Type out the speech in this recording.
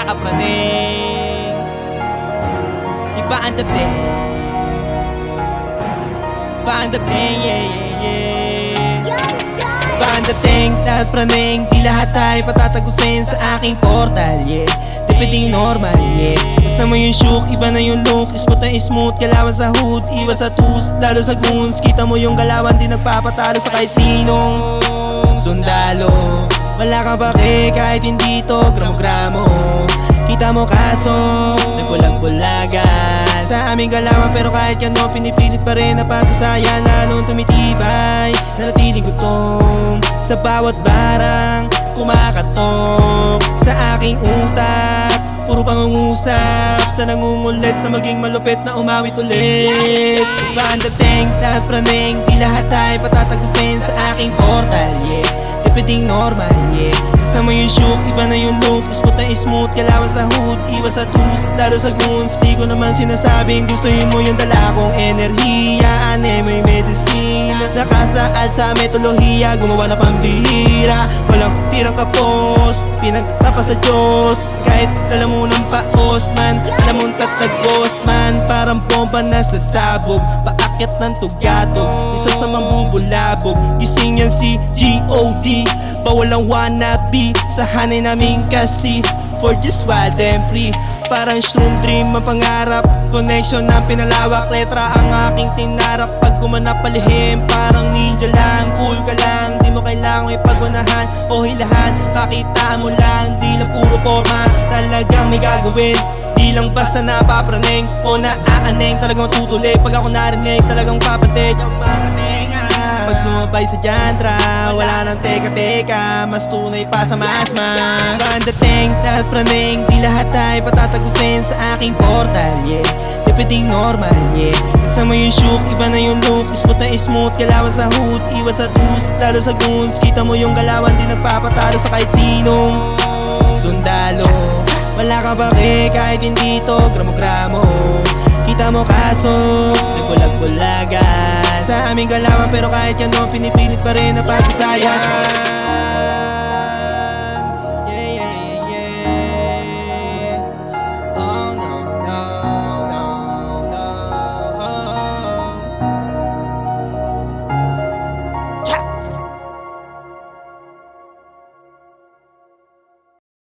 kapraning. Iba ang dating, iba ang dating, yeah, yeah, yeah. Iba ang dating, lahat praning. Di lahat ay patatagusin sa aking portal, yeah. Di pwedeng normal, yeah. Kasama yung shook, iba na yung look. Smooth na smooth, kalawan sa hood, iwas sa tus, lalo sa goons. Kita mo yung galawan, di nagpapatalo sa kahit sinong sundalo. Wala kang pake kahit hindi to gramo-gramo. Kita mo kaso nagbulag-bulagan sa aming galawan, pero kahit gano'n pinipilit pa rin na pagkasaya. Lalong tumitibay, nanatiling gutom sa bawat barang kumakatok sa aking utak. Puro pangungusap na nangungulit na maging malupit na umawit ulit. Iba ang dating, lahat praning. Di lahat ay patatagusin sa aking portal, yeah. Di pwedeng normal, yeah. Kasama yung shook, iba na yung look. Smooth na smooth, kalawan sa hood, iwas sa tus, lalo sa goons. Di ko naman sinasabing gustuhin mo yung dala kong enerhiya. Ane mo'y medicine, nakasaad sa metodolohiya, gumawa na pambihira. Walang tirang kapos, pinagtapa sa Diyos. Kahit alam mo ng paos man, alam mong tatagos man. Parang bomba na sasabog, paakyat ng tugatog, isa sa mambubulabog. Gising yan si G.O.D. Bawal ang wannabe sa hanay namin kasi for just wild and free. Parang shroom dream ang pangarap, connection ng pinalawak. Letra ang aking tinarap, pag gumanap palihim parang ninja lang. Cool ka lang, di mo kailangan ipagwanahan o hilahan. Pakita mo lang, di lang puro forma, talagang may gagawin. Di lang basta napapraning o naaaning, talagang matutuloy. Pag ako narinig, talagang papatig ang mga tinga. Pag sumabay sa jantra, wala nang teka-teka, mas tunay pa sa masma. Iba ang dating, lahat praning. Di lahat ay patatagusin sa aking portal, yeah. Di pwedeng normal, yeah. Kasama yung shook, iba na yung look. Smooth na smooth, kalawan sa hood, iwas sa tus, lalo sa goons. Kita mo yung galawan, di nagpapatalo sa kahit sinong sundalo. Wala kang pake kahit hindi to gramo-gramo. Kita mo kaso nagbulag-bulagan sa aming galawan, pero kahit gano'n pinipilit pa rin na pagkasaya.